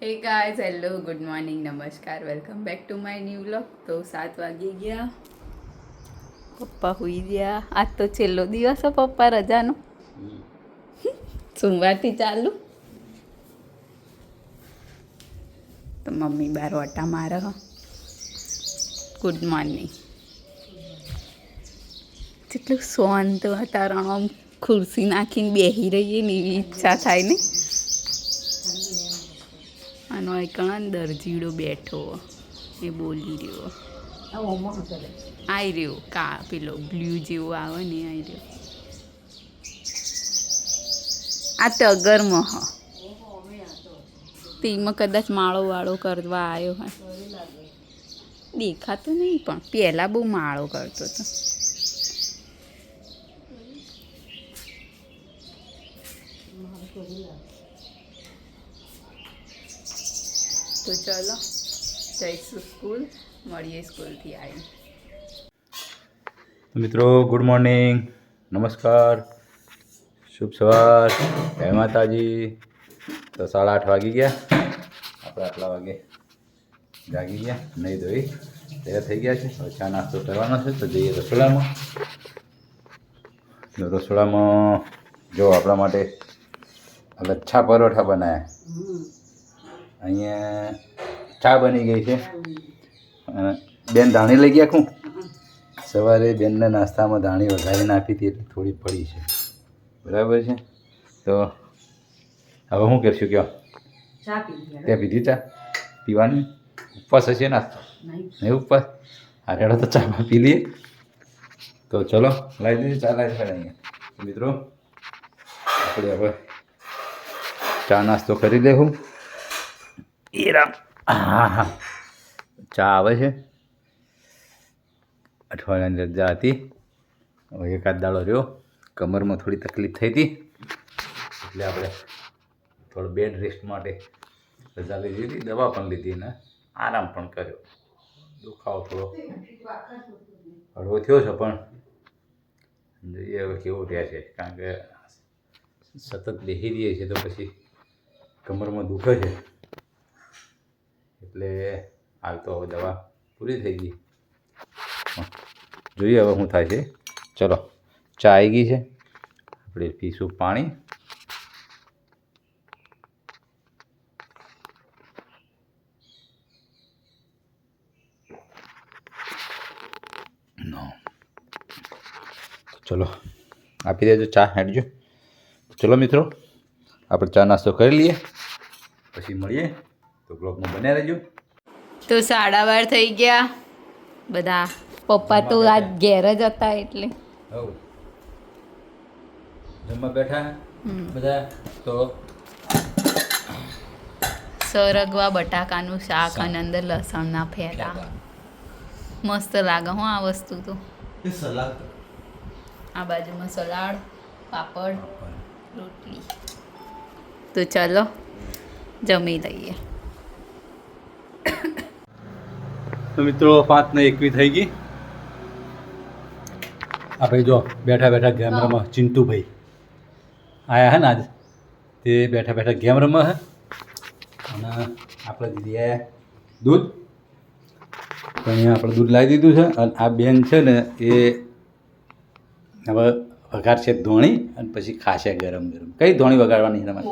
हे guys hello good morning नमस्कार welcome back to my new vlog. तो 7 વાગી ગયા, પપ્પા હુઈ ગયા. આજ તો છેલ્લો દિવસ હો પપ્પા રજાનો. સોમવારથી ચાલુ. તો મમ્મી બાર ઓટા મારે. Good morning. જેટલું શાંત વાતાવરણ, આમ ખુરશી નાખીને બેસી રહીએ ને એવી ઈચ્છા થાય ને. આનો એકણ દરજીડો બેઠો એ બોલી રહ્યો. આવી રહ્યો કા પેલો બ્લુ જેવો આવે ને આવી રહ્યો. આ તગરમાં હ તેમાં કદાચ માળો વાળો કરવા આવ્યો હોય. દેખાતો નહીં પણ પહેલાં બહુ માળો કરતો હતો. તો ચલો જઈશું સ્કૂલ, મળીએ સ્કૂલથી આવી. મિત્રો ગુડ મોર્નિંગ, નમસ્કાર, શુભ સવાર, જય માતાજી. તો 8:30 વાગી ગયા, આપણે આટલા વાગે જાગી ગયા, નહીં ધોઈ તૈયાર થઈ ગયા છે. હવે ચા નાસ્તો કરવાનો છે તો જઈએ રસોડામાં. રસોડામાં જો આપણા માટે લચ્છા પરોઠા બનાવ્યા. અહીંયા ચા બની ગઈ છે અને બેન ધાણી લઈ ગયા. હું સવારે બેનના નાસ્તામાં ધાણી વઘારીને આપી હતી એટલે થોડી પડી છે, બરાબર છે. તો હવે શું કરશું? કયો ત્યાં પીધી ચા પીવાની? ઉપવાસ હશે નાસ્તો? નહીં ઉપવાસ. આ રેડો તો ચામાં પી લઈએ. તો ચલો લાવી દીધી ચા, લાવી પડે અહીંયા. મિત્રો આપણે હવે ચા નાસ્તો કરી લેવું. એ રામ, હા હા, ચા આવે છે. અઠવાડિયાની રજા હતી, હવે એકાદ દાડો રહ્યો. કમરમાં થોડી તકલીફ થઈ હતી એટલે આપણે થોડો બેડ રેસ્ટ માટે રજા લીધી હતી. દવા પણ લીધી ને આરામ પણ કર્યો. દુખાવો થોડો હળવો થયો છે પણ જોઈએ હવે કેવું રહે છે, કારણ કે સતત બેસી રહીએ છીએ તો પછી કમરમાં દુખે છે. એટલે હાલ તો હવે દવા પૂરી થઈ ગઈ, જોઈએ હવે શું થાય છે. ચલો ચા આવી ગઈ છે, આપણે પીશું પાણી. ચલો આપી દેજો ચા, હેડજો. ચલો મિત્રો આપણે ચા નાસ્તો કરી લઈએ, પછી મળીએ. તો બ્લોગમાં બન્યા રહેજો. તો 12:30 થઈ ગયા. બધા પપ્પા તો આજ ઘેર જ હતા એટલે જમવા બેઠા બધા. તો સરગવા બટાકાનું શાક અને અંદર લસણના ફેરા મસ્ત લાગે હો આ વસ્તુ. તો સલાડ, આ બાજુમાં સલાડ, પાપડ, રોટલી. તો ચલો જમી લઈએ. તો મિત્રો 5:21 થઈ ગઈ. આપણે જો બેઠા બેઠા ગેમ રમવા ચિંટુભાઈ આયા હે ને આજ, તે બેઠા બેઠા ગેમ રમવા હે. અને આપણે દીધી આયા દૂધ, તો અહીંયા આપણે દૂધ લાવી દીધું છે. અને આ બેન છે ને એ હવે વઘારશે ધોણી અને પછી ખાશે ગરમ ગરમ. કઈ ધોણી વગાડવાની તમારે?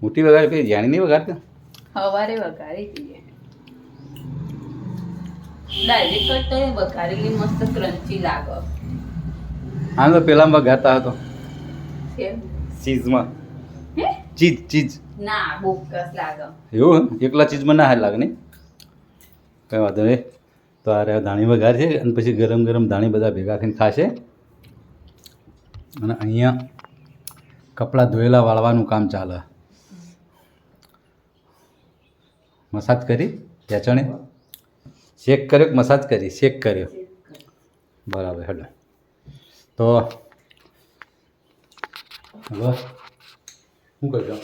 મોટી વગાડ, કઈ જાણી નહીં વગાડતા? સવારે વઘારી દઈએ ડાયરેક્ટ તો વઘારેલી મસ્ત ક્રન્ચી લાગે. આમ તો પેલા વઘારતા હતો કેમ? ચીઝમાં. હે? ચીઝ ના બોકસ લાગે. એવું એકલા ચીઝમાં ના હાલ લાગે નહીં, કંઈ વાંધો નહીં. તો આ ધાણી વઘાર છે અને પછી ગરમ ગરમ ધાણી બધા ભેગા થઈને ખાશે. અને અહીંયા કપડાં ધોયેલા વાળવાનું કામ ચાલે. મસાજ કરી ખેંચણે શેક કર્યો કે મસાજ કરી? શેક કર્યો, બરાબર. હેડો તો હવે શું કરજો?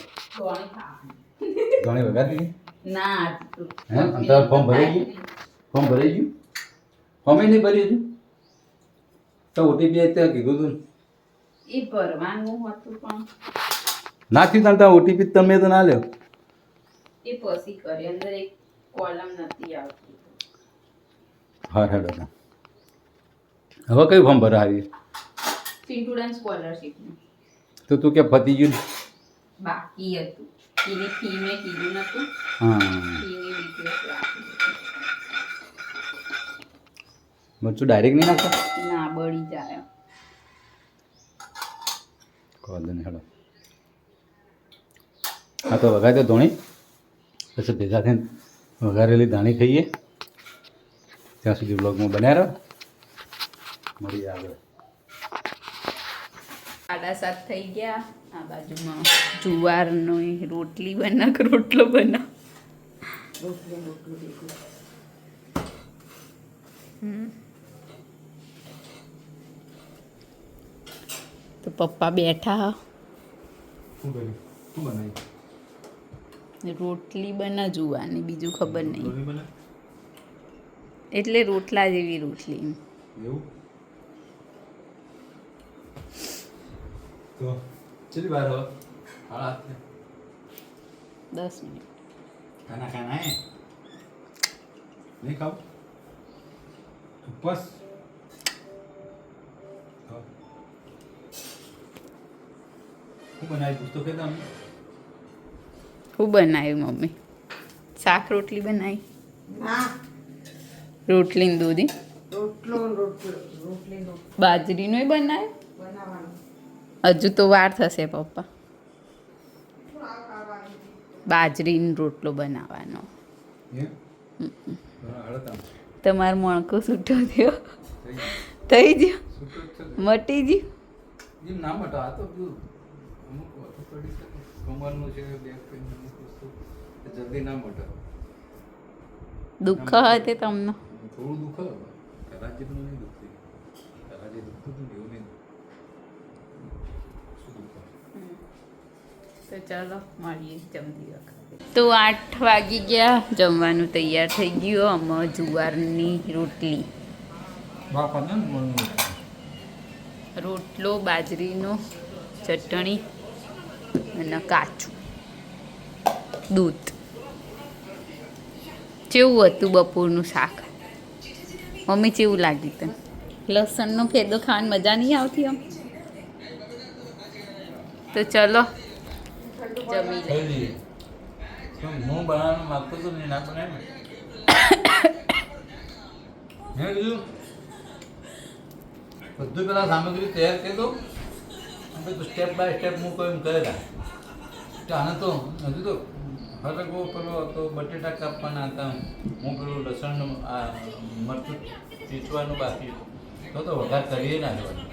ધોણી વઘાર દીધી? ના હે અંતર ફોર્મ ભરાઈ ગયું? ફોર્મ ભરાઈ ગયું? ફોર્મ નહીં ભરી હજુ? તો ઓટીપી અત્યારે કીધું તું એ ભરવાનું હતું પણ નાખ્યું. તાર ઓટીપી તમે તો ના લ્યો. એ પછી કરી અંદર એક કોલમ નથી આવતી. હા હેડો હવે કયું ફોર્મ ભરાવી ચિંટુડાન સ્કોલરશીપનું તો તું કે પતી ગયું બાકી હતું. એની ફી મેં કીધું નતું. હા ફીની ડિટેલ્સ રાખી દીધી. મરચું ડાયરેક્ટ નહીં નાખો ના બળી જાય. કહો દે હેડો હા તો વઘાર તો ધોણી પછી ભેગા થઈને વઘારેલી ધાણી ખાઈએ. ત્યાં સુધી બ્લોગમાં બન્યા રહો. મળીએ આગળ. 7:30 થઈ ગયા. આ બાજુમાં જુવારનો રોટલી બનાવ રોટલો બનાવ. તો પપ્પા બેઠા રોટલી બના જુવાની બીજું ખબર નહીં. એટલે રોટલા જેવી રોટલી. એવું તો ચલી બાર હો 10 મિનિટ. ખાના ખાના હે નહીં ખાવ ઉપવાસ શું બનાવી પૂછતો કે તમે શું બનાવ્યું મમ્મી? શાક રોટલી બનાવી. રોટલી ને દૂધી બાજરીનો બનાવ્યો. હજુ તો વાર થશે પપ્પા. બાજરીનો રોટલો બનાવવાનો. તમારો મણકો છૂટો થયો થઈ ગયો મટી ગયું. ના મટો આ તો અમુક કમરનું છે બેક પેનનું વસ્તુ જલ્દી ના મટે. દુઃખ હતી તમને? થોડું દુઃખ કદાચ જેટલું નહીં દુખતું. કદાચ જે દુખતું હતું એવું નહીં. તો ચાલો મળીએ જમતી વખતે. તો 8 વાગી ગયા. જમવાનું તૈયાર થઈ ગયું. આમાં જુવારની રોટલી, રોટલો, બાજરીનો ચટણી અને કાચું દૂધ. કેવું હતું બપોરનું શાક મમ્મી? કેવું લાગ્યું તને? લસણનો ફેદો ખાવાની મજા નહીં આવતી આમ? તો ચલો જમી લઈએ. હું બનાવવાનું માગતો તો નહીં ના બનાવે મેં કીધું બધું પેલા સામગ્રી તૈયાર કરી દો. આપણે તો સ્ટેપ બાય સ્ટેપ હું કોઈ કરેલા આને તો હજુ તો હરગો પેલો તો બટેટા કાપવાના હતા. હું પેલું લસણનું આ મરચું પીસવાનું બાકી તો વઘાર કરીએ ના જવાનું.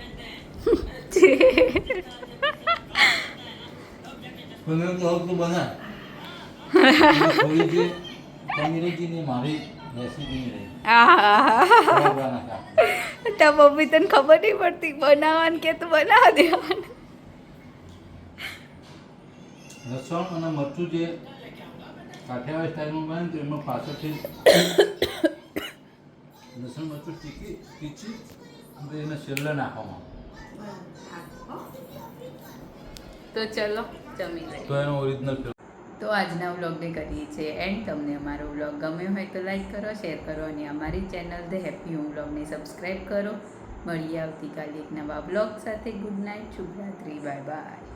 બના થોડી જે અંગ્રેજીની મારી રેસીપી રહી. તો મમ્મી તને ખબર નહીં પડતી બનાવવાનું કે તું બનાવી દેવાનું. લસણ અને મરચું જે કાઠિયાવાડી સ્ટાઇલમાં બને તો એમાં પાછળથી લસણ મરચું તીખી એને છેલ્લે નાખવામાં. તો ચલો જમી લઈએ. તો એનો ઓરિજિનલ તો આજના વ્લોગને કરીએ છીએ એન્ડ. તમને અમારો વ્લોગ ગમ્યો હોય તો લાઈક કરો, શેર કરો અને અમારી ચેનલ ધ હેપી હોમ વ્લોગને સબસ્ક્રાઈબ કરો. મળીએ આવતીકાલે એક નવા વ્લોગ સાથે. ગુડ નાઇટ, શુભરાત્રી, બાય બાય.